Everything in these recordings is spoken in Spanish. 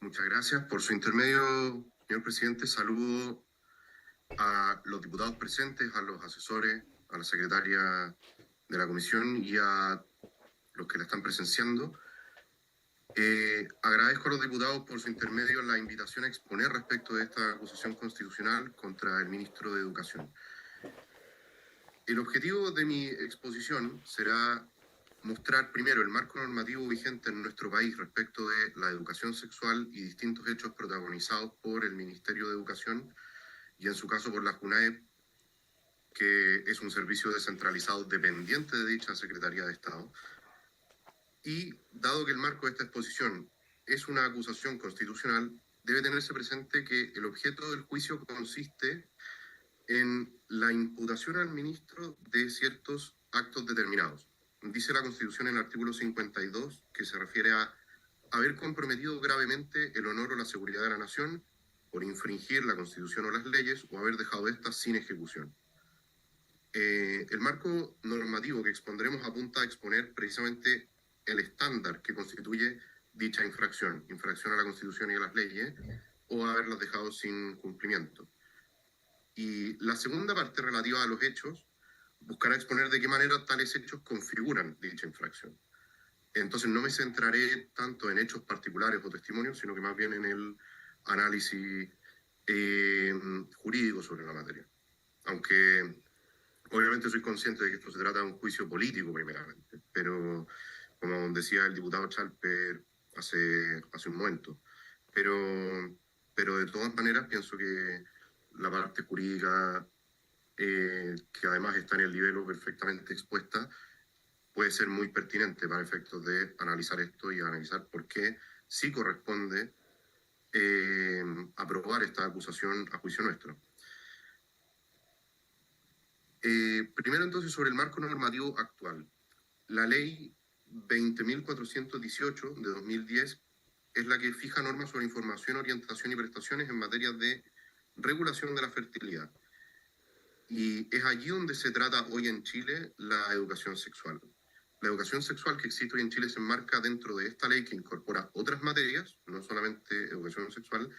Muchas gracias. Por su intermedio, señor presidente, saludo a los diputados presentes, a los asesores, a la secretaria de la comisión y a los que la están presenciando. Agradezco a los diputados por su intermedio la invitación a exponer respecto de esta acusación constitucional contra el ministro de Educación. El objetivo de mi exposición será mostrar primero el marco normativo vigente en nuestro país respecto de la educación sexual y distintos hechos protagonizados por el Ministerio de Educación y en su caso por la JUNAEP, que es un servicio descentralizado dependiente de dicha Secretaría de Estado. Y dado que el marco de esta exposición es una acusación constitucional, debe tenerse presente que el objeto del juicio consiste en la imputación al ministro de ciertos actos determinados. Dice la Constitución en el artículo 52 que se refiere a haber comprometido gravemente el honor o la seguridad de la nación por infringir la Constitución o las leyes o haber dejado estas sin ejecución. El marco normativo que expondremos apunta a exponer precisamente el estándar que constituye dicha infracción a la Constitución y a las leyes, o haberlas dejado sin cumplimiento. Y la segunda parte, relativa a los hechos, buscará exponer de qué manera tales hechos configuran dicha infracción. Entonces no me centraré tanto en hechos particulares o testimonios, sino que más bien en el análisis jurídico sobre la materia. Aunque obviamente soy consciente de que esto se trata de un juicio político primeramente, pero como decía el diputado Chalper hace un momento, pero de todas maneras pienso que la parte jurídica, que además está en el libelo perfectamente expuesta, puede ser muy pertinente para efectos de analizar esto y analizar por qué sí corresponde aprobar esta acusación a juicio nuestro. Primero entonces sobre el marco normativo actual. La ley 20.418 de 2010 es la que fija normas sobre información, orientación y prestaciones en materia de regulación de la fertilidad. Y es allí donde se trata hoy en Chile la educación sexual. La educación sexual que existe hoy en Chile se enmarca dentro de esta ley que incorpora otras materias, no solamente educación sexual,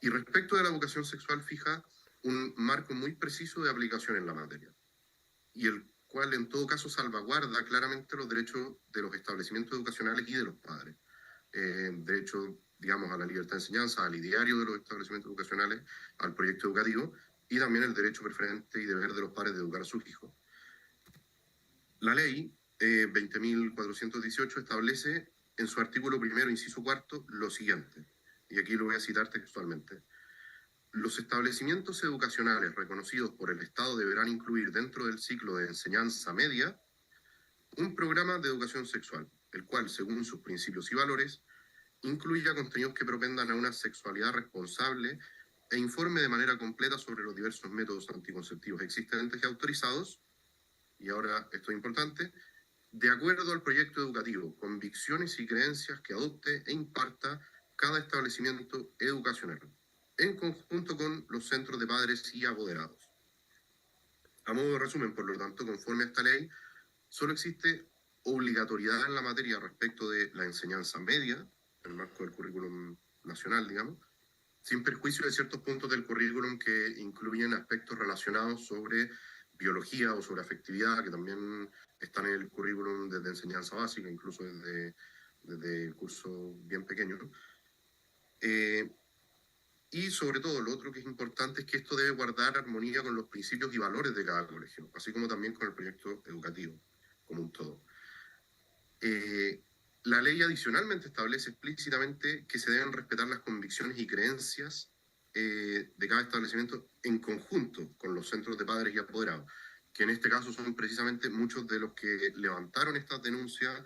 y respecto de la educación sexual fija un marco muy preciso de aplicación en la materia, y el cual en todo caso salvaguarda claramente los derechos de los establecimientos educacionales y de los padres. Derecho, digamos, a la libertad de enseñanza, al ideario de los establecimientos educacionales, al proyecto educativo, y también el derecho preferente y deber de los padres de educar a sus hijos. La ley 20.418 establece en su artículo primero, inciso cuarto, lo siguiente, y aquí lo voy a citar textualmente. Los establecimientos educacionales reconocidos por el Estado deberán incluir dentro del ciclo de enseñanza media un programa de educación sexual, el cual, según sus principios y valores, incluya contenidos que propendan a una sexualidad responsable e informe de manera completa sobre los diversos métodos anticonceptivos existentes y autorizados, y ahora esto es importante, de acuerdo al proyecto educativo, convicciones y creencias que adopte e imparta cada establecimiento educacional, en conjunto con los centros de padres y apoderados. A modo de resumen, por lo tanto, conforme a esta ley, solo existe obligatoriedad en la materia respecto de la enseñanza media, en el marco del currículum nacional, digamos, sin perjuicio de ciertos puntos del currículum que incluyen aspectos relacionados sobre biología o sobre afectividad, que también están en el currículum desde enseñanza básica, incluso desde el curso bien pequeño, ¿no? Y sobre todo, lo otro que es importante es que esto debe guardar armonía con los principios y valores de cada colegio, así como también con el proyecto educativo como un todo. La ley adicionalmente establece explícitamente que se deben respetar las convicciones y creencias de cada establecimiento en conjunto con los centros de padres y apoderados, que en este caso son precisamente muchos de los que levantaron estas denuncias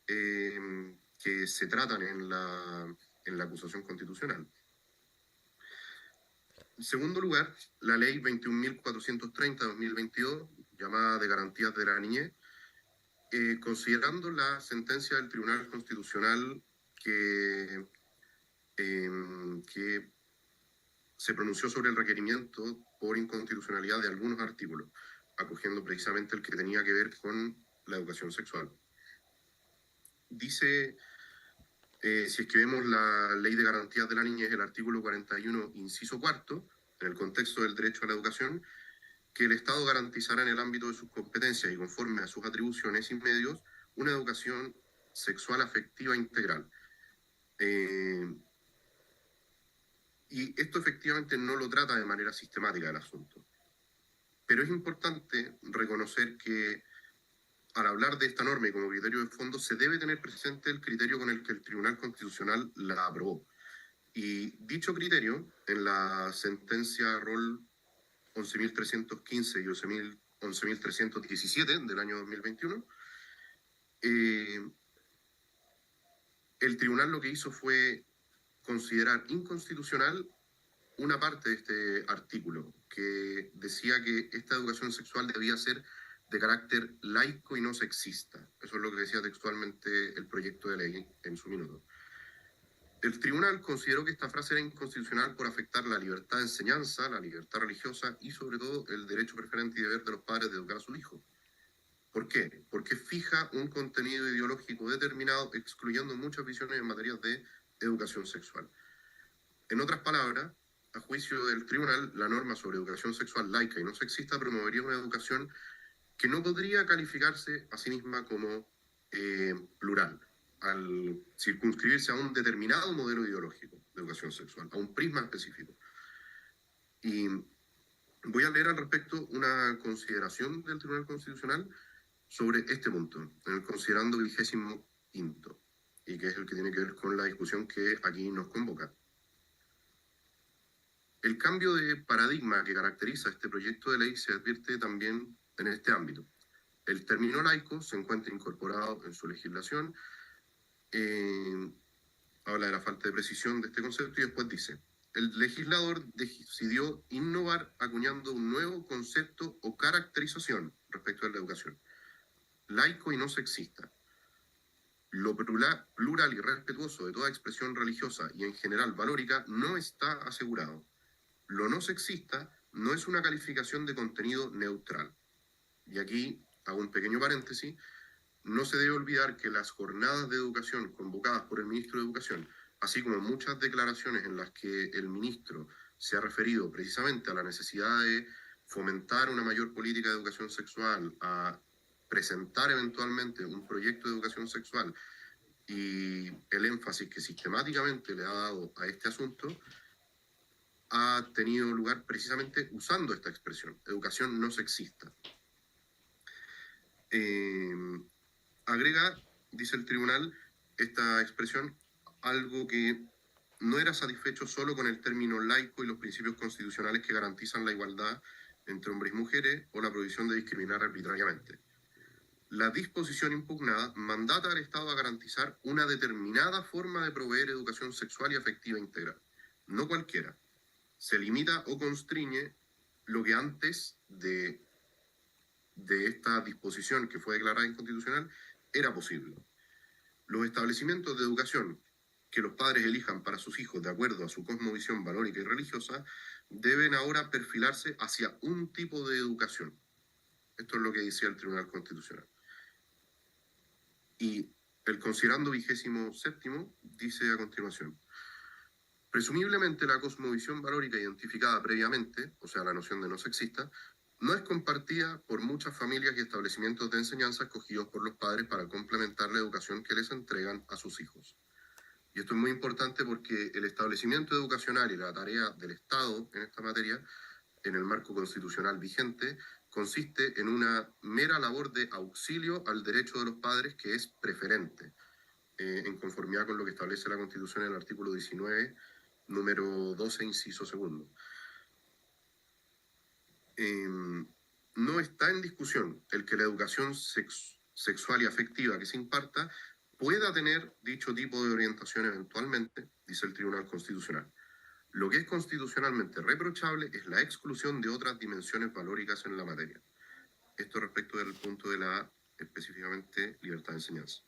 que se tratan en la acusación constitucional. En segundo lugar, la ley 21.430 de 2022, llamada de garantías de la niñez, considerando la sentencia del Tribunal Constitucional que se pronunció sobre el requerimiento por inconstitucionalidad de algunos artículos, acogiendo precisamente el que tenía que ver con la educación sexual. Dice Si es que vemos la Ley de Garantías de la Niñez, el artículo 41, inciso cuarto, en el contexto del derecho a la educación, que el Estado garantizará en el ámbito de sus competencias y conforme a sus atribuciones y medios una educación sexual afectiva integral. Y esto efectivamente no lo trata de manera sistemática el asunto. Pero es importante reconocer que al hablar de esta norma y como criterio de fondo, se debe tener presente el criterio con el que el Tribunal Constitucional la aprobó. Y dicho criterio, en la sentencia ROL 11.315 y 11.317 del año 2021, el tribunal lo que hizo fue considerar inconstitucional una parte de este artículo que decía que esta educación sexual debía ser de carácter laico y no sexista. Eso es lo que decía textualmente el proyecto de ley en su minuto. El tribunal consideró que esta frase era inconstitucional por afectar la libertad de enseñanza, la libertad religiosa y sobre todo el derecho preferente y deber de los padres de educar a sus hijos. ¿Por qué? Porque fija un contenido ideológico determinado, excluyendo muchas visiones en materia de educación sexual. En otras palabras, a juicio del tribunal, la norma sobre educación sexual laica y no sexista promovería una educación que no podría calificarse a sí misma como plural, al circunscribirse a un determinado modelo ideológico de educación sexual, a un prisma específico. Y voy a leer al respecto una consideración del Tribunal Constitucional sobre este punto, en el considerando 25º, y que es el que tiene que ver con la discusión que aquí nos convoca. El cambio de paradigma que caracteriza este proyecto de ley se advierte también en este ámbito. El término laico se encuentra incorporado en su legislación, habla de la falta de precisión de este concepto y después dice, el legislador decidió innovar acuñando un nuevo concepto o caracterización respecto a la educación, laico y no sexista. Lo plural y respetuoso de toda expresión religiosa y en general valórica no está asegurado. Lo no sexista no es una calificación de contenido neutral. Y aquí hago un pequeño paréntesis. No se debe olvidar que las jornadas de educación convocadas por el ministro de Educación, así como muchas declaraciones en las que el ministro se ha referido precisamente a la necesidad de fomentar una mayor política de educación sexual, a presentar eventualmente un proyecto de educación sexual y el énfasis que sistemáticamente le ha dado a este asunto, ha tenido lugar precisamente usando esta expresión, educación no sexista. Agrega, dice el tribunal, esta expresión, algo que no era satisfecho solo con el término laico y los principios constitucionales que garantizan la igualdad entre hombres y mujeres o la prohibición de discriminar arbitrariamente. La disposición impugnada mandata al Estado a garantizar una determinada forma de proveer educación sexual y afectiva integral, no cualquiera. Se limita o constriñe lo que antes de esta disposición que fue declarada inconstitucional era posible. Los establecimientos de educación que los padres elijan para sus hijos de acuerdo a su cosmovisión valórica y religiosa deben ahora perfilarse hacia un tipo de educación. Esto es lo que decía el Tribunal Constitucional. Y el considerando 27º dice a continuación, presumiblemente la cosmovisión valórica identificada previamente, o sea, la noción de no sexista, no es compartida por muchas familias y establecimientos de enseñanza escogidos por los padres para complementar la educación que les entregan a sus hijos. Y esto es muy importante porque el establecimiento educacional y la tarea del Estado en esta materia, en el marco constitucional vigente, consiste en una mera labor de auxilio al derecho de los padres que es preferente, en conformidad con lo que establece la Constitución en el artículo 19, número 12, inciso segundo. No está en discusión el que la educación sexual y afectiva que se imparta pueda tener dicho tipo de orientación eventualmente, dice el Tribunal Constitucional. Lo que es constitucionalmente reprochable es la exclusión de otras dimensiones valóricas en la materia. Esto respecto del punto de la, específicamente, libertad de enseñanza.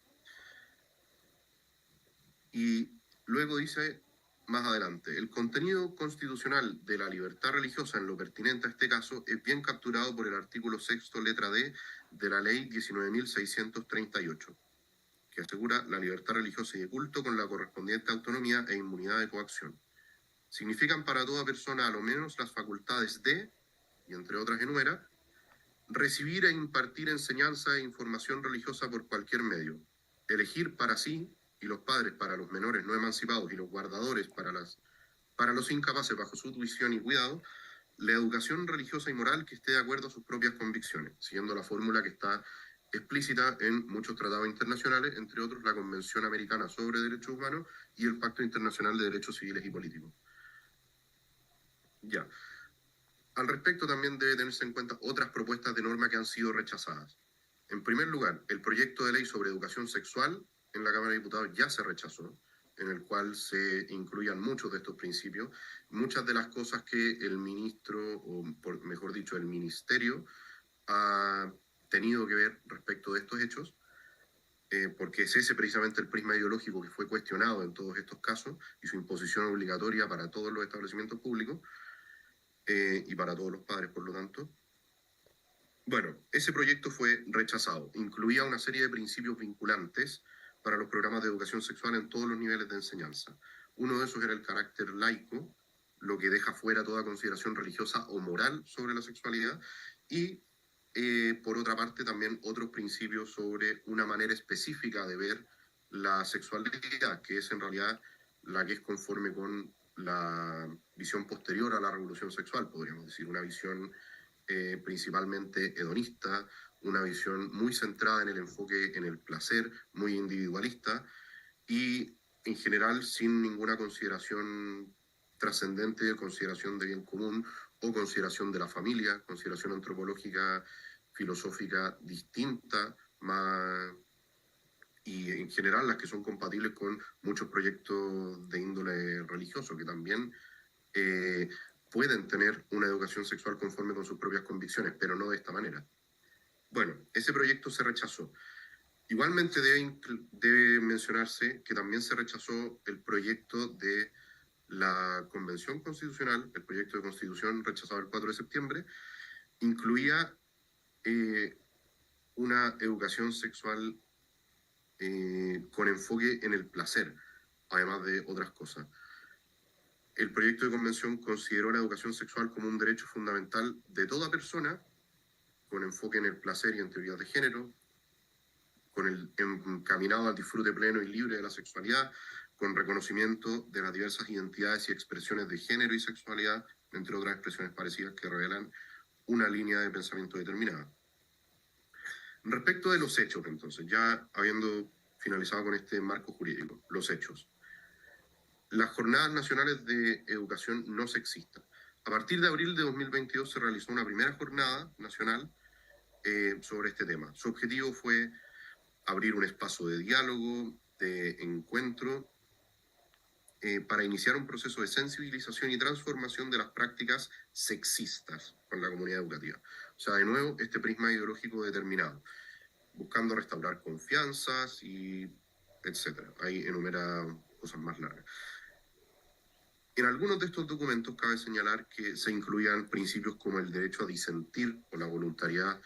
Y luego dice más adelante, el contenido constitucional de la libertad religiosa en lo pertinente a este caso es bien capturado por el artículo 6º, letra D, de la ley 19.638, que asegura la libertad religiosa y de culto con la correspondiente autonomía e inmunidad de coacción. Significan para toda persona a lo menos las facultades de, y entre otras enumera, recibir e impartir enseñanza e información religiosa por cualquier medio, elegir para sí y los padres para los menores no emancipados y los guardadores para los incapaces bajo su tuición y cuidado, la educación religiosa y moral que esté de acuerdo a sus propias convicciones, siguiendo la fórmula que está explícita en muchos tratados internacionales, entre otros la Convención Americana sobre Derechos Humanos y el Pacto Internacional de Derechos Civiles y Políticos. Ya. Al respecto también debe tenerse en cuenta otras propuestas de norma que han sido rechazadas. En primer lugar, el proyecto de ley sobre educación sexual en la Cámara de Diputados ya se rechazó, en el cual se incluían muchos de estos principios, muchas de las cosas que el ministro, o mejor dicho, el ministerio, ha tenido que ver respecto de estos hechos, porque es ese precisamente el prisma ideológico que fue cuestionado en todos estos casos y su imposición obligatoria para todos los establecimientos públicos y para todos los padres, por lo tanto. Bueno, ese proyecto fue rechazado. Incluía una serie de principios vinculantes para los programas de educación sexual en todos los niveles de enseñanza. Uno de esos era el carácter laico, lo que deja fuera toda consideración religiosa o moral sobre la sexualidad, y por otra parte también otros principios sobre una manera específica de ver la sexualidad, que es en realidad la que es conforme con la visión posterior a la revolución sexual, podríamos decir, una visión principalmente hedonista, una visión muy centrada en el enfoque en el placer, muy individualista y en general sin ninguna consideración trascendente, consideración de bien común o consideración de la familia, consideración antropológica, filosófica distinta, más, y en general las que son compatibles con muchos proyectos de índole religioso que también pueden tener una educación sexual conforme con sus propias convicciones, pero no de esta manera. Bueno, ese proyecto se rechazó. Igualmente debe mencionarse que también se rechazó el proyecto de la Convención Constitucional, el proyecto de Constitución rechazado el 4 de septiembre, incluía una educación sexual con enfoque en el placer, además de otras cosas. El proyecto de convención consideró la educación sexual como un derecho fundamental de toda persona, con enfoque en el placer y en teorías de género, con el encaminado al disfrute pleno y libre de la sexualidad, con reconocimiento de las diversas identidades y expresiones de género y sexualidad, entre otras expresiones parecidas que revelan una línea de pensamiento determinada. Respecto de los hechos, entonces, ya habiendo finalizado con este marco jurídico, los hechos. Las Jornadas Nacionales de Educación no sexista. A partir de abril de 2022 se realizó una primera jornada nacional sobre este tema. Su objetivo fue abrir un espacio de diálogo, de encuentro, para iniciar un proceso de sensibilización y transformación de las prácticas sexistas con la comunidad educativa. O sea, de nuevo, este prisma ideológico determinado, buscando restaurar confianzas y etcétera. Ahí enumera cosas más largas. En algunos de estos documentos cabe señalar que se incluían principios como el derecho a disentir o la voluntariedad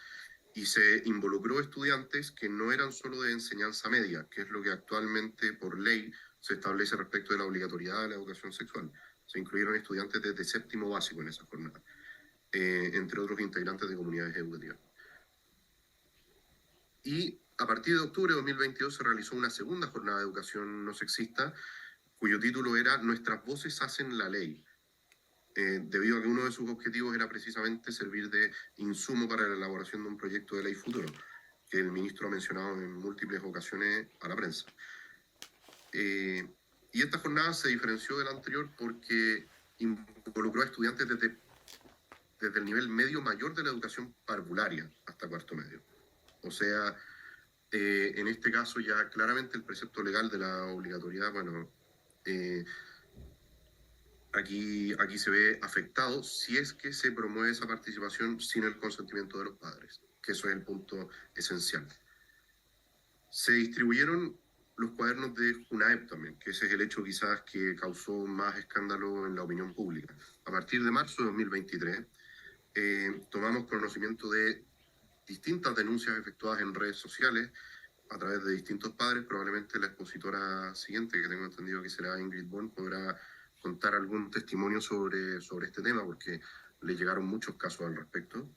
y se involucró estudiantes que no eran solo de enseñanza media, que es lo que actualmente por ley se establece respecto de la obligatoriedad de la educación sexual. Se incluyeron estudiantes desde séptimo básico en esa jornada, entre otros integrantes de comunidades educativas. Y a partir de octubre de 2022 se realizó una segunda jornada de educación no sexista, cuyo título era Nuestras voces hacen la ley, debido a que uno de sus objetivos era precisamente servir de insumo para la elaboración de un proyecto de ley futuro, que el ministro ha mencionado en múltiples ocasiones a la prensa. Y esta jornada se diferenció de la anterior porque involucró a estudiantes desde el nivel medio mayor de la educación parvularia hasta cuarto medio. O sea, en este caso ya claramente el precepto legal de la obligatoriedad, bueno, aquí se ve afectado si es que se promueve esa participación sin el consentimiento de los padres, que eso es el punto esencial. Se distribuyeron los cuadernos de JUNAEP también, que ese es el hecho quizás que causó más escándalo en la opinión pública. A partir de marzo de 2023, tomamos conocimiento de distintas denuncias efectuadas en redes sociales a través de distintos padres. Probablemente la expositora siguiente, que tengo entendido que será Ingrid Bond, podrá contar algún testimonio sobre este tema, porque le llegaron muchos casos al respecto.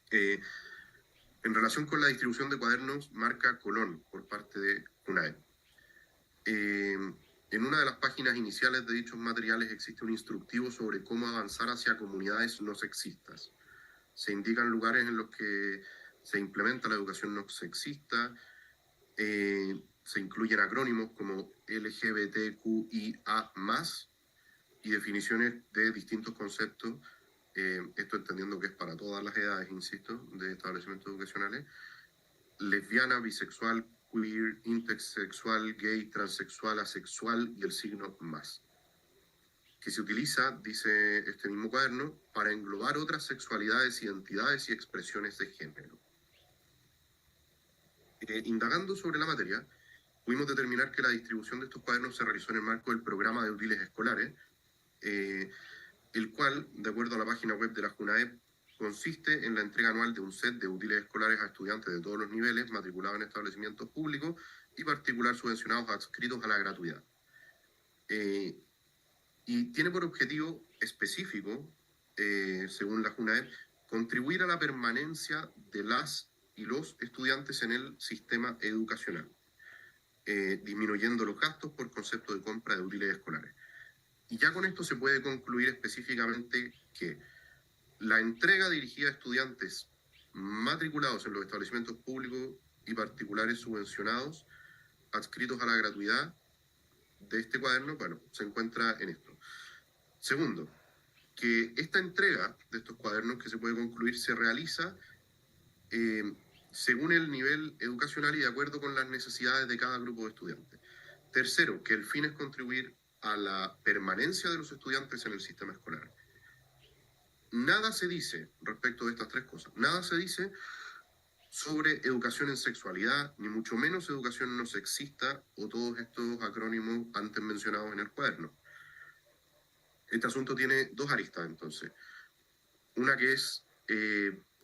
En relación con la distribución de cuadernos, marca Colón por parte de CUNAEP. En una de las páginas iniciales de dichos materiales existe un instructivo sobre cómo avanzar hacia comunidades no sexistas. Se indican lugares en los que se implementa la educación no sexista, se incluyen acrónimos como LGBTQIA+, y definiciones de distintos conceptos, esto entendiendo que es para todas las edades, insisto, de establecimientos educacionales: lesbiana, bisexual, queer, intersexual, gay, transexual, asexual y el signo más, que se utiliza, dice este mismo cuaderno, para englobar otras sexualidades, identidades y expresiones de género. Indagando sobre la materia, pudimos determinar que la distribución de estos cuadernos se realizó en el marco del programa de útiles escolares, el cual, de acuerdo a la página web de la JUNAEP, consiste en la entrega anual de un set de útiles escolares a estudiantes de todos los niveles matriculados en establecimientos públicos y particular subvencionados adscritos a la gratuidad. Y tiene por objetivo específico, según la JUNAEP, contribuir a la permanencia de las y los estudiantes en el sistema educacional, disminuyendo los gastos por concepto de compra de útiles escolares. Y ya con esto se puede concluir específicamente que la entrega dirigida a estudiantes matriculados en los establecimientos públicos y particulares subvencionados, adscritos a la gratuidad de este cuaderno, bueno, se encuentra en esto. Segundo, que esta entrega de estos cuadernos, que se puede concluir, se realiza según el nivel educacional y de acuerdo con las necesidades de cada grupo de estudiantes. Tercero, que el fin es contribuir a la permanencia de los estudiantes en el sistema escolar. Nada se dice respecto de estas tres cosas. Nada se dice sobre educación en sexualidad, ni mucho menos educación no sexista o todos estos acrónimos antes mencionados en el cuaderno. Este asunto tiene dos aristas, entonces. Una que es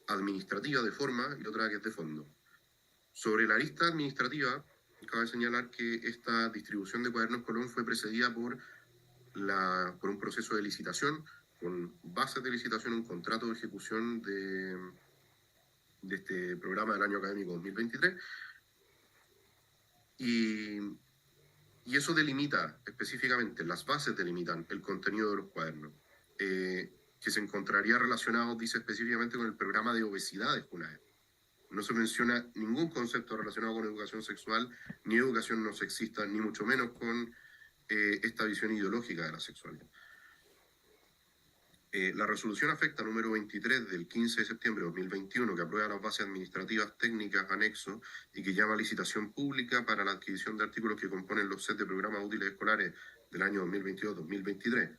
administrativa, de forma, y otra que es de fondo. Sobre la arista administrativa, cabe señalar que esta distribución de cuadernos Colón fue precedida por un proceso de licitación, con bases de licitación, un contrato de ejecución de este programa del año académico 2023, y eso delimita específicamente, las bases delimitan el contenido de los cuadernos, que se encontraría relacionado, dice específicamente, con el programa de obesidad de JUNAEP. No se menciona ningún concepto relacionado con educación sexual, ni educación no sexista, ni mucho menos con esta visión ideológica de la sexualidad. La resolución afecta número 23 del 15 de septiembre de 2021, que aprueba las bases administrativas técnicas anexo y que llama a licitación pública para la adquisición de artículos que componen los sets de programas útiles escolares del año 2022-2023.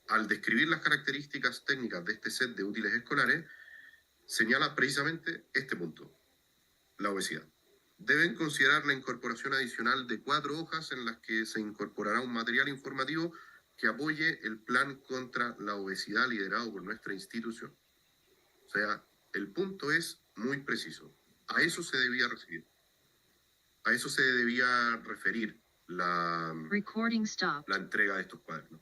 Al describir las características técnicas de este set de útiles escolares, señala precisamente este punto: la obesidad. Deben considerar la incorporación adicional de 4 hojas en las que se incorporará un material informativo que apoye el plan contra la obesidad liderado por nuestra institución. O sea, el punto es muy preciso. A eso se debía recibir. A eso se debía referir la entrega de estos cuadernos.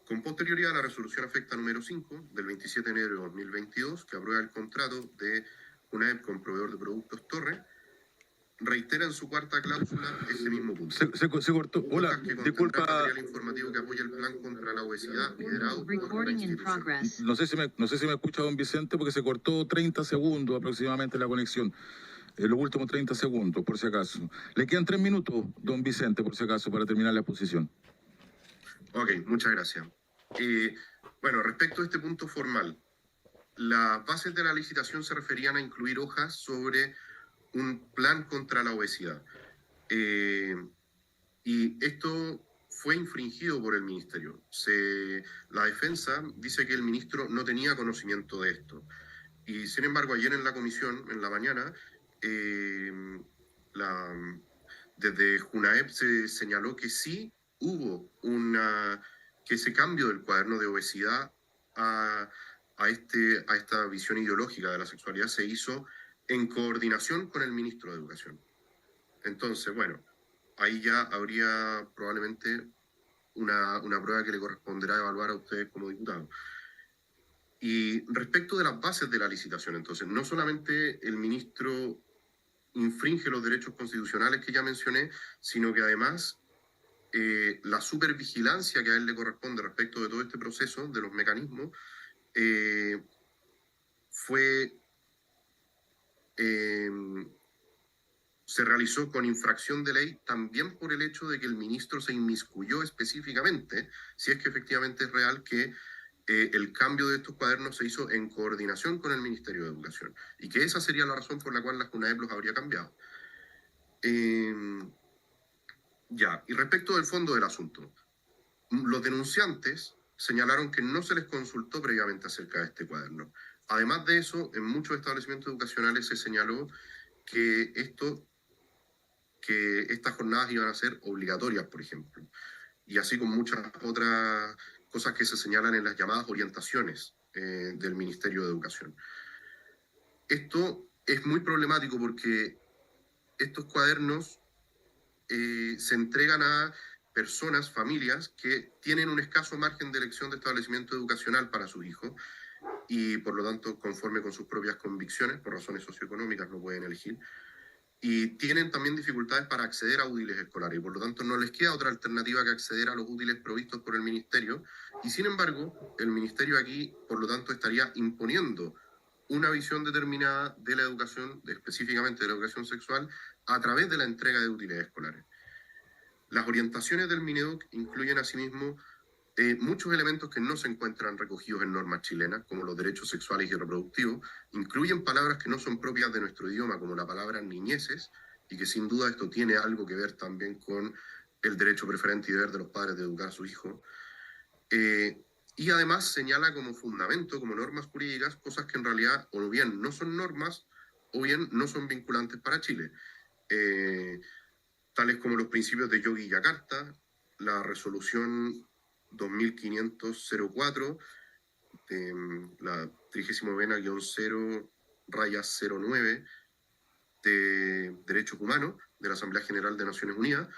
Con posterioridad, la resolución afecta número 5 del 27 de enero de 2022, que aprueba el contrato de JUNAEP con proveedor de productos Torre, reitera en su cuarta cláusula este mismo punto. Se cortó. Hola, disculpa. Material informativo que apoya el plan contra la obesidad liderado por la institución. No sé si me escucha don Vicente, porque se cortó 30 segundos aproximadamente la conexión. Los últimos 30 segundos, por si acaso. Le quedan 3 minutos, don Vicente, por si acaso, para terminar la exposición. Ok, muchas gracias. Bueno, respecto a este punto formal, las bases de la licitación se referían a incluir hojas sobre un plan contra la obesidad. Y esto fue infringido por el ministerio. La defensa dice que el ministro no tenía conocimiento de esto. Y sin embargo, ayer en la comisión, en la mañana, desde JUNAEP se señaló que sí hubo que ese cambio del cuaderno de obesidad a esta visión ideológica de la sexualidad se hizo en coordinación con el ministro de Educación. Entonces, bueno, ahí ya habría probablemente una prueba que le corresponderá evaluar a ustedes como diputados. Y respecto de las bases de la licitación, entonces, no solamente el ministro infringe los derechos constitucionales que ya mencioné, sino que además la supervigilancia que a él le corresponde respecto de todo este proceso, de los mecanismos, se realizó con infracción de ley también por el hecho de que el ministro se inmiscuyó específicamente, si es que efectivamente es real que el cambio de estos cuadernos se hizo en coordinación con el Ministerio de Educación y que esa sería la razón por la cual la CONAEP los habría cambiado. Y respecto del fondo del asunto, los denunciantes señalaron que no se les consultó previamente acerca de este cuaderno. Además de eso, en muchos establecimientos educacionales se señaló que estas jornadas iban a ser obligatorias, por ejemplo, y así con muchas otras cosas que se señalan en las llamadas orientaciones del Ministerio de Educación. Esto es muy problemático porque estos cuadernos se entregan a personas, familias, que tienen un escaso margen de elección de establecimiento educacional para sus hijos y por lo tanto, conforme con sus propias convicciones, por razones socioeconómicas, no pueden elegir. Y tienen también dificultades para acceder a útiles escolares y por lo tanto no les queda otra alternativa que acceder a los útiles provistos por el ministerio y sin embargo el ministerio aquí por lo tanto estaría imponiendo una visión determinada de la educación, específicamente de la educación sexual, a través de la entrega de útiles escolares. Las orientaciones del Mineduc incluyen asimismo muchos elementos que no se encuentran recogidos en normas chilenas, como los derechos sexuales y reproductivos, incluyen palabras que no son propias de nuestro idioma, como la palabra niñeces, y que sin duda esto tiene algo que ver también con el derecho preferente y deber de los padres de educar a su hijo. Y además señala como fundamento, como normas jurídicas, cosas que en realidad o bien no son normas o bien no son vinculantes para Chile. Tales como los principios de Yogyakarta, la resolución 2504, la 39-0-09 de Derechos Humanos de la Asamblea General de Naciones Unidas,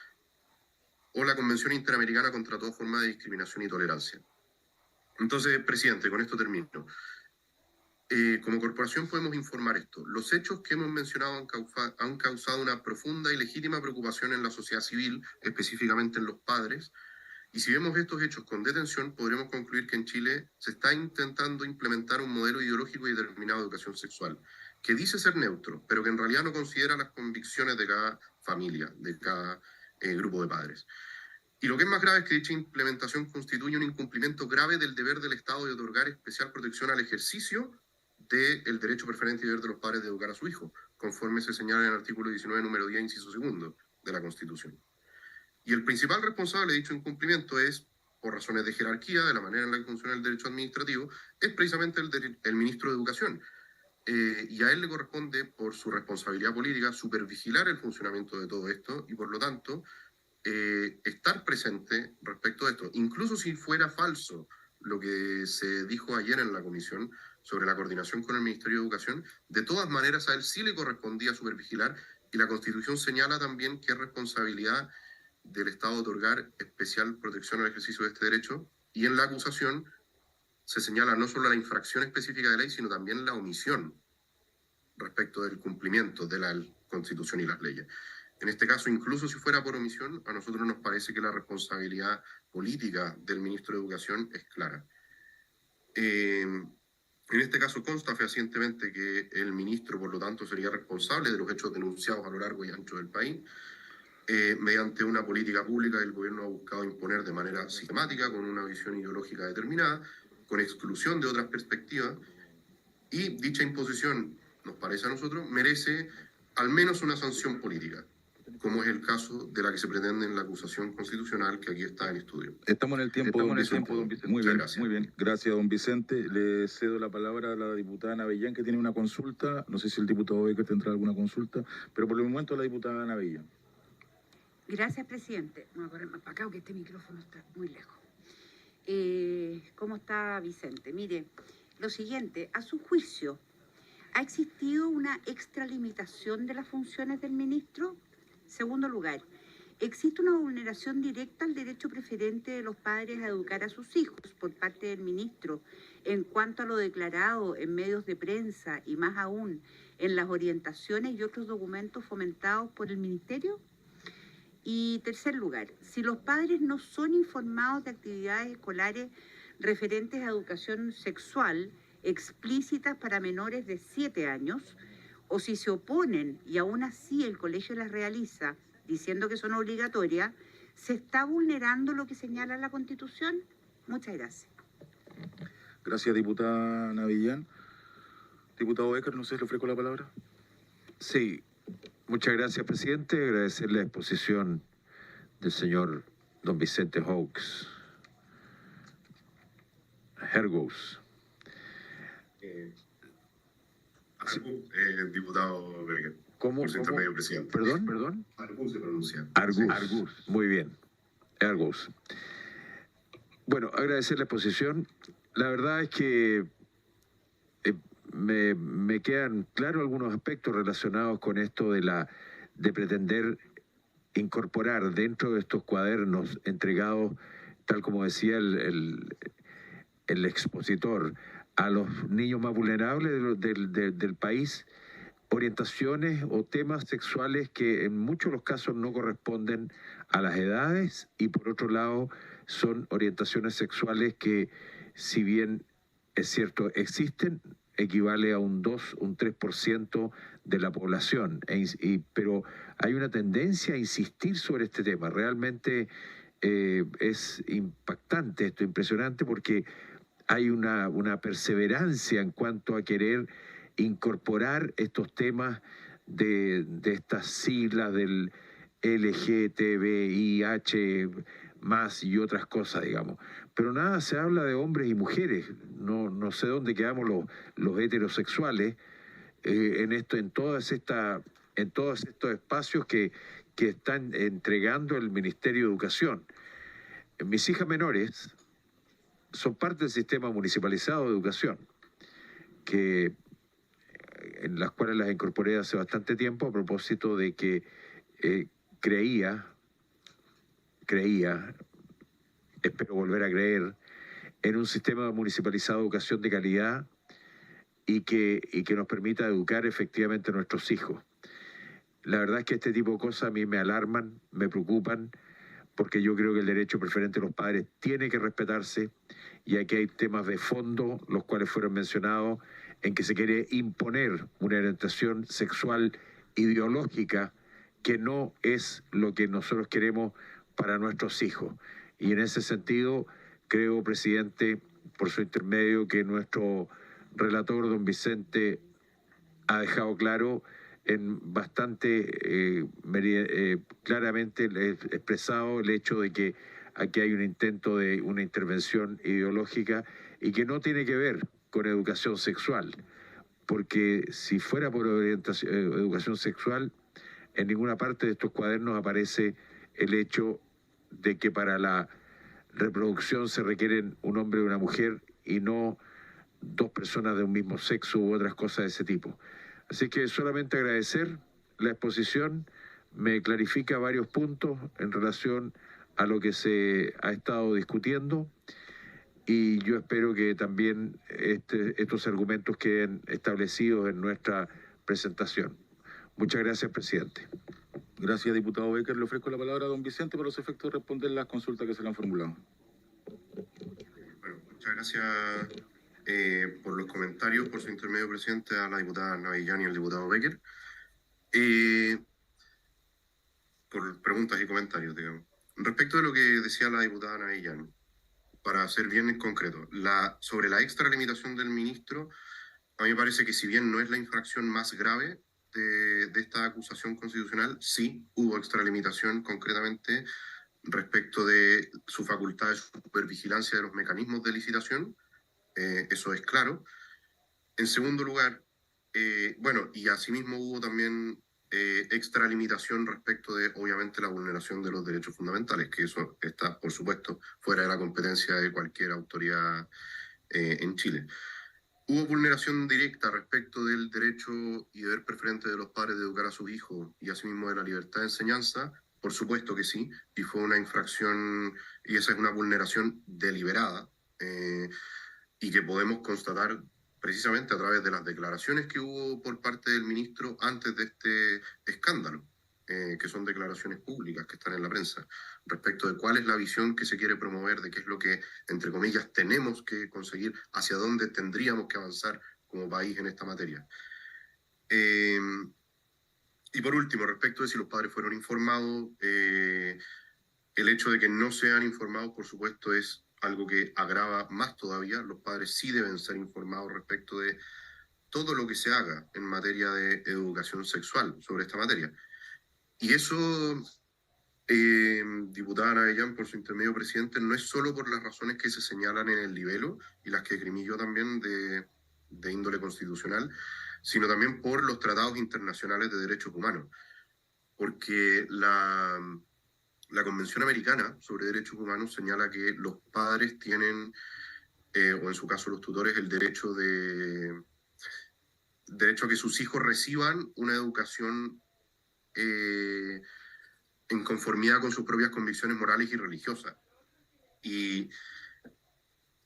o la Convención Interamericana contra toda forma de discriminación y tolerancia. Entonces, presidente, con esto termino. Como corporación podemos informar esto. Los hechos que hemos mencionado han causado una profunda y legítima preocupación en la sociedad civil, específicamente en los padres. Y si vemos estos hechos con detención, podremos concluir que en Chile se está intentando implementar un modelo ideológico y determinado de educación sexual, que dice ser neutro, pero que en realidad no considera las convicciones de cada familia, de cada grupo de padres. Y lo que es más grave es que dicha implementación constituye un incumplimiento grave del deber del Estado de otorgar especial protección al ejercicio del derecho preferente y deber de los padres de educar a su hijo, conforme se señala en el artículo 19, número 10, inciso segundo de la Constitución. Y el principal responsable de dicho incumplimiento es, por razones de jerarquía, de la manera en la que funciona el derecho administrativo, es precisamente el ministro de Educación. Y a él le corresponde, por su responsabilidad política, supervigilar el funcionamiento de todo esto y, por lo tanto, estar presente respecto a esto. Incluso si fuera falso lo que se dijo ayer en la comisión sobre la coordinación con el Ministerio de Educación, de todas maneras a él sí le correspondía supervigilar y la Constitución señala también que es responsabilidad del Estado otorgar especial protección al ejercicio de este derecho y en la acusación se señala no solo la infracción específica de ley, sino también la omisión respecto del cumplimiento de la Constitución y las leyes. En este caso, incluso si fuera por omisión, a nosotros nos parece que la responsabilidad política del ministro de Educación es clara. En este caso consta fehacientemente que el ministro, por lo tanto, sería responsable de los hechos denunciados a lo largo y ancho del país. Mediante una política pública el gobierno ha buscado imponer de manera sistemática, con una visión ideológica determinada, con exclusión de otras perspectivas, y dicha imposición, nos parece a nosotros, merece al menos una sanción política, como es el caso de la que se pretende en la acusación constitucional que aquí está en estudio. Estamos en el tiempo, don Vicente. Muy bien, gracias. muy bien. Gracias, don Vicente. Le cedo la palabra a la diputada Navellán, que tiene una consulta. No sé si el diputado Becker tendrá alguna consulta, pero por el momento la diputada Navellán. Gracias, presidente. Voy a correr más para acá porque este micrófono está muy lejos. ¿Cómo está Vicente? Mire, lo siguiente, a su juicio, ¿ha existido una extralimitación de las funciones del ministro? Segundo lugar, ¿existe una vulneración directa al derecho preferente de los padres a educar a sus hijos por parte del ministro en cuanto a lo declarado en medios de prensa y más aún en las orientaciones y otros documentos fomentados por el ministerio? Y tercer lugar, si los padres no son informados de actividades escolares referentes a educación sexual explícitas para menores de 7 años, o si se oponen y aún así el colegio las realiza diciendo que son obligatorias, ¿se está vulnerando lo que señala la Constitución? Muchas gracias. Gracias, diputada Navillán. Diputado Becker, no sé, le ofrezco la palabra. Sí, muchas gracias, presidente. Agradecer la exposición del señor don Vicente Hergous. Diputado Becker. ¿Cómo? Por su intermedio, presidente. Perdón. Argus se pronuncia. Argus. Muy bien. Argus. Bueno, agradecer la exposición. La verdad es que me quedan claros algunos aspectos relacionados con esto de pretender incorporar dentro de estos cuadernos entregados, tal como decía el expositor, a los niños más vulnerables del país, orientaciones o temas sexuales que en muchos de los casos no corresponden a las edades y por otro lado son orientaciones sexuales que, si bien es cierto existen, equivale a un 3% de la población, pero hay una tendencia a insistir sobre este tema. Realmente es impactante esto, impresionante, porque hay una perseverancia en cuanto a querer incorporar estos temas de estas siglas del LGTBIH más y otras cosas, digamos. Pero nada se habla de hombres y mujeres. No sé dónde quedamos los heterosexuales en todos estos espacios que están entregando el Ministerio de Educación. Mis hijas menores son parte del sistema municipalizado de educación, en las cuales las incorporé hace bastante tiempo a propósito de que creía, espero volver a creer, en un sistema municipalizado de educación de calidad y que nos permita educar efectivamente a nuestros hijos. La verdad es que este tipo de cosas a mí me alarman, me preocupan, porque yo creo que el derecho preferente de los padres tiene que respetarse, y aquí hay temas de fondo, los cuales fueron mencionados, en que se quiere imponer una orientación sexual ideológica que no es lo que nosotros queremos para nuestros hijos. Y en ese sentido, creo, presidente, por su intermedio, que nuestro relator, don Vicente, ha dejado claro claramente expresado el hecho de que aquí hay un intento de una intervención ideológica y que no tiene que ver con educación sexual, porque si fuera por educación sexual, en ninguna parte de estos cuadernos aparece el hecho de que para la reproducción se requieren un hombre y una mujer y no dos personas de un mismo sexo u otras cosas de ese tipo. Así que solamente agradecer la exposición, me clarifica varios puntos en relación a lo que se ha estado discutiendo, y yo espero que también estos argumentos queden establecidos en nuestra presentación. Muchas gracias, presidente. Gracias, diputado Becker. Le ofrezco la palabra a don Vicente para los efectos de responder las consultas que se le han formulado. Bueno, muchas gracias por los comentarios, por su intermedio, presidente, a la diputada Navillán y al diputado Becker. Por preguntas y comentarios, digamos. Respecto de lo que decía la diputada Navillán, para ser bien en concreto, sobre la extralimitación del ministro, a mí me parece que si bien no es la infracción más grave de esta acusación constitucional, sí hubo extralimitación concretamente respecto de su facultad de supervigilancia de los mecanismos de licitación, eso es claro. En segundo lugar, bueno, y asimismo hubo también extralimitación respecto de, obviamente, la vulneración de los derechos fundamentales, que eso está, por supuesto, fuera de la competencia de cualquier autoridad en Chile. Hubo vulneración directa respecto del derecho y deber preferente de los padres de educar a sus hijos y asimismo de la libertad de enseñanza. Por supuesto que sí, y fue una infracción, y esa es una vulneración deliberada, y que podemos constatar precisamente a través de las declaraciones que hubo por parte del ministro antes de este escándalo, que son declaraciones públicas que están en la prensa, respecto de cuál es la visión que se quiere promover, de qué es lo que, entre comillas, tenemos que conseguir, hacia dónde tendríamos que avanzar como país en esta materia. Y por último, respecto de si los padres fueron informados, el hecho de que no sean informados, por supuesto, es algo que agrava más todavía. Los padres sí deben ser informados respecto de todo lo que se haga en materia de educación sexual sobre esta materia. Y eso, diputada Navellán, por su intermedio presidente, no es solo por las razones que se señalan en el libelo y las que esgrimí yo también de índole constitucional, sino también por los tratados internacionales de derechos humanos. Porque la Convención Americana sobre Derechos Humanos señala que los padres tienen, o en su caso los tutores, el derecho a que sus hijos reciban una educación en conformidad con sus propias convicciones morales y religiosas. Y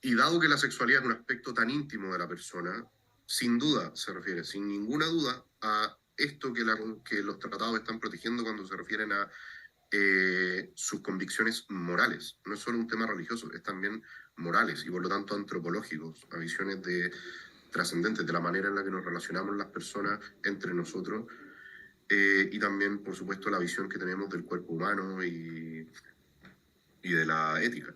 dado que la sexualidad es un aspecto tan íntimo de la persona, sin duda se refiere, sin ninguna duda, a esto que los tratados están protegiendo cuando se refieren a sus convicciones morales. No es solo un tema religioso, es también morales y por lo tanto antropológicos, a visiones trascendentes de la manera en la que nos relacionamos las personas entre nosotros, y también, por supuesto, la visión que tenemos del cuerpo humano y de la ética.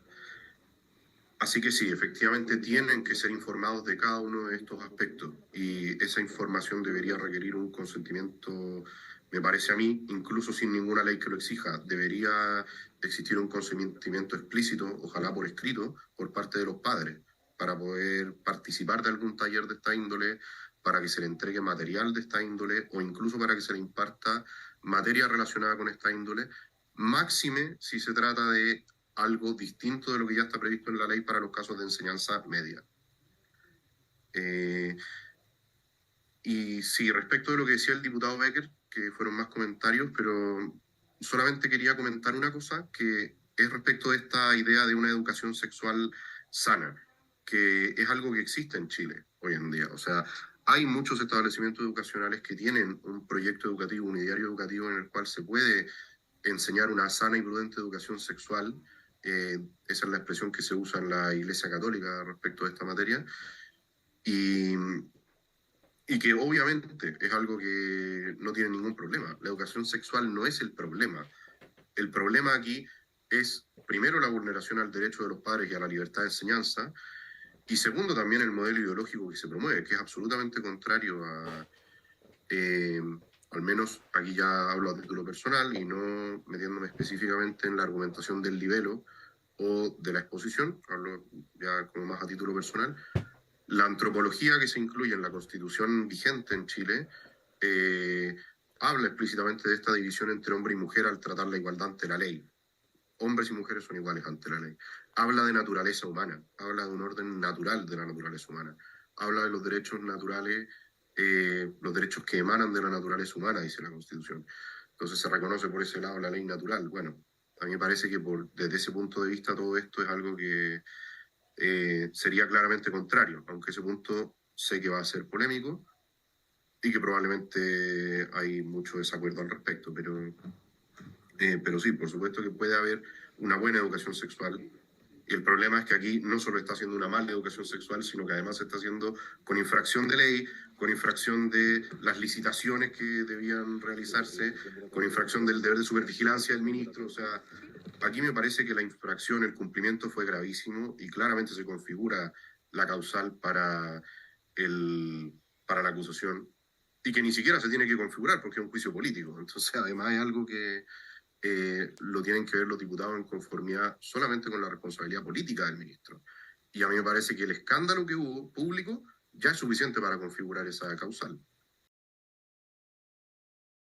Así que sí, efectivamente tienen que ser informados de cada uno de estos aspectos y esa información debería requerir un consentimiento, me parece a mí, incluso sin ninguna ley que lo exija. Debería existir un consentimiento explícito, ojalá por escrito, por parte de los padres, para poder participar de algún taller de esta índole, para que se le entregue material de esta índole o incluso para que se le imparta materia relacionada con esta índole, máxime si se trata de algo distinto de lo que ya está previsto en la ley para los casos de enseñanza media. Y sí, respecto de lo que decía el diputado Becker, que fueron más comentarios, pero solamente quería comentar una cosa, que es respecto de esta idea de una educación sexual sana, que es algo que existe en Chile hoy en día. O sea, hay muchos establecimientos educacionales que tienen un proyecto educativo, un ideario educativo en el cual se puede enseñar una sana y prudente educación sexual. Esa es la expresión que se usa en la Iglesia Católica respecto a esta materia. Y que obviamente es algo que no tiene ningún problema. La educación sexual no es el problema. El problema aquí es, primero, la vulneración al derecho de los padres y a la libertad de enseñanza, y segundo, también el modelo ideológico que se promueve, que es absolutamente contrario a, al menos aquí ya hablo a título personal y no metiéndome específicamente en la argumentación del libelo o de la exposición, hablo ya como más a título personal. La antropología que se incluye en la Constitución vigente en Chile habla explícitamente de esta división entre hombre y mujer al tratar la igualdad ante la ley. Hombres y mujeres son iguales ante la ley. Habla de naturaleza humana, habla de un orden natural de la naturaleza humana, habla de los derechos naturales, los derechos que emanan de la naturaleza humana, dice la Constitución. Entonces se reconoce por ese lado la ley natural. Bueno, a mí me parece que desde ese punto de vista todo esto es algo que sería claramente contrario, aunque ese punto sé que va a ser polémico y que probablemente hay mucho desacuerdo al respecto, pero sí, por supuesto que puede haber una buena educación sexual. Y el problema es que aquí no solo está haciendo una mala educación sexual, sino que además se está haciendo con infracción de ley, con infracción de las licitaciones que debían realizarse, con infracción del deber de supervigilancia del ministro. O sea, aquí me parece que la infracción, el cumplimiento fue gravísimo y claramente se configura la causal para la acusación y que ni siquiera se tiene que configurar porque es un juicio político. Entonces, además es algo que lo tienen que ver los diputados en conformidad solamente con la responsabilidad política del ministro. Y a mí me parece que el escándalo que hubo público ya es suficiente para configurar esa causal.